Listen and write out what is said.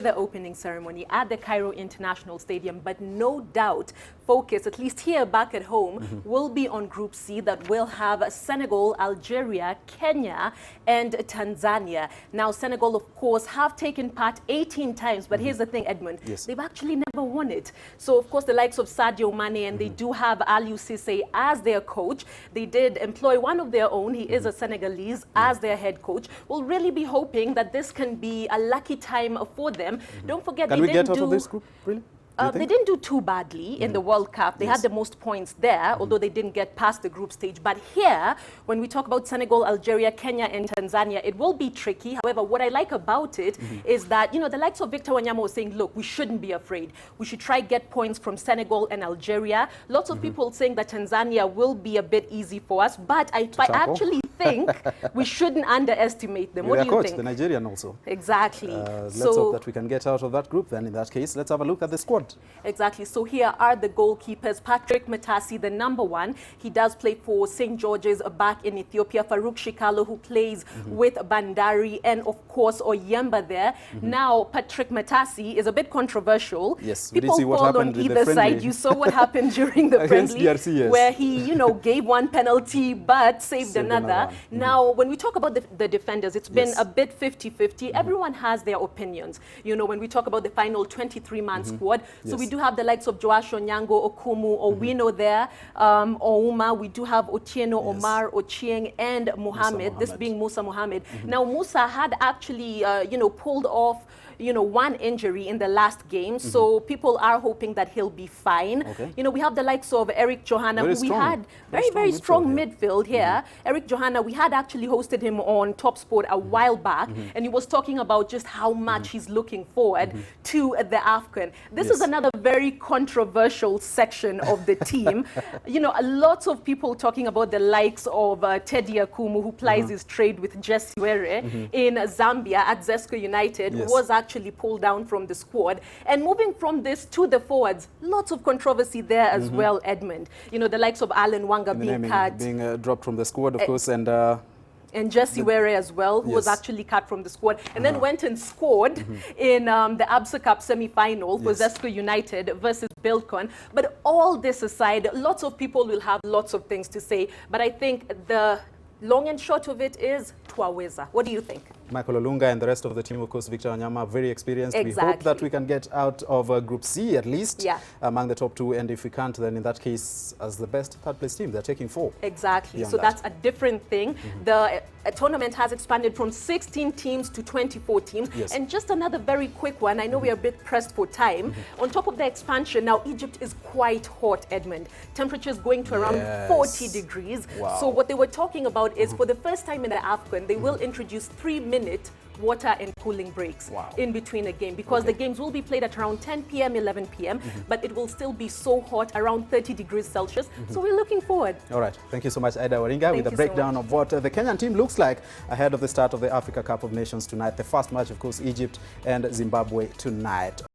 the opening ceremony at the Cairo International Stadium, but no doubt focus, at least here back at home, will be on Group C that will have Senegal, Algeria, Kenya, and Tanzania. Now, Senegal, of course, have taken part 18 times, but here's the thing, Edmund, they've actually never won it. So, of course, the likes of Sadio Mane, and they do have Aliou Cisse as their coach. They did employ one of their own, he is a Senegalese, as their head coach. We'll really be hoping that this can be a lucky time for them. Don't forget, Can we get out of this group, really? They didn't do too badly in the World Cup. They had the most points there, although they didn't get past the group stage. But here, when we talk about Senegal, Algeria, Kenya, and Tanzania, it will be tricky. However, what I like about it is that, you know, the likes of Victor Wanyama was saying, look, we shouldn't be afraid. We should try get points from Senegal and Algeria. Lots of people saying that Tanzania will be a bit easy for us, but I actually think we shouldn't underestimate them. What do you think? The Nigerian also. Exactly. Let's hope that we can get out of that group then. In that case, let's have a look at the squad. Exactly. So here are the goalkeepers. Patrick Matasi, the #1. He does play for St. George's back in Ethiopia. Farouk Shikalo, who plays with Bandari, and of course Oyemba there. Now, Patrick Matasi is a bit controversial. Yes, people fall on either side. You saw what happened during the friendly, DRC, where he, you know, gave one penalty but saved another. Now, when we talk about the defenders, it's been a bit 50-50. Everyone has their opinions. You know, when we talk about the final 23-man squad, so we do have the likes of Joash Onyango, Okumu, Owino there, Ouma. We do have Otieno, Omar, Ochieng, and Mohamed, this being Musa Mohamed. Now, Musa had actually, you know, pulled off, you know, one injury in the last game. So people are hoping that he'll be fine. You know, we have the likes of Eric Johanna, who we had very strong midfield here. Eric Johanna, we had actually hosted him on Top Sport a while back, and he was talking about just how much he's looking forward to the AFCON. This is another very controversial section of the team. You know, lots of people talking about the likes of Teddy Akumu, who plies his trade with Jesse Were in Zambia at Zesco United, who was actually pulled down from the squad. And moving from this to the forwards, lots of controversy there as well, Edmund. You know, the likes of Alan Wanga being cut. Being dropped from the squad, of course, and Jesse Were as well, who was actually cut from the squad, and then went and scored in the ABSA Cup semi-final for Zesco United versus Bilcon. But all this aside, lots of people will have lots of things to say, but I think the long and short of it is Twaweza. What do you think? Michael Olunga and the rest of the team, of course, Victor Wanyama, very experienced. We hope that we can get out of Group C at least among the top 2. And if we can't, then in that case, as the best third-place team, they're taking 4. Exactly. So that's a different thing. The tournament has expanded from 16 teams to 24 teams. And just another very quick one. I know we are a bit pressed for time. On top of the expansion, now Egypt is quite hot, Edmund. Temperatures going to around 40 degrees. So what they were talking about is for the first time in the AFCON, they will introduce 3-minute water and cooling breaks in between a game, because the games will be played at around 10 p.m., 11 p.m., but it will still be so hot, around 30 degrees Celsius. So we're looking forward. All right. Thank you so much, Aida Waringa, with a breakdown of what the Kenyan team looks like ahead of the start of the Africa Cup of Nations tonight. The first match, of course, Egypt and Zimbabwe tonight.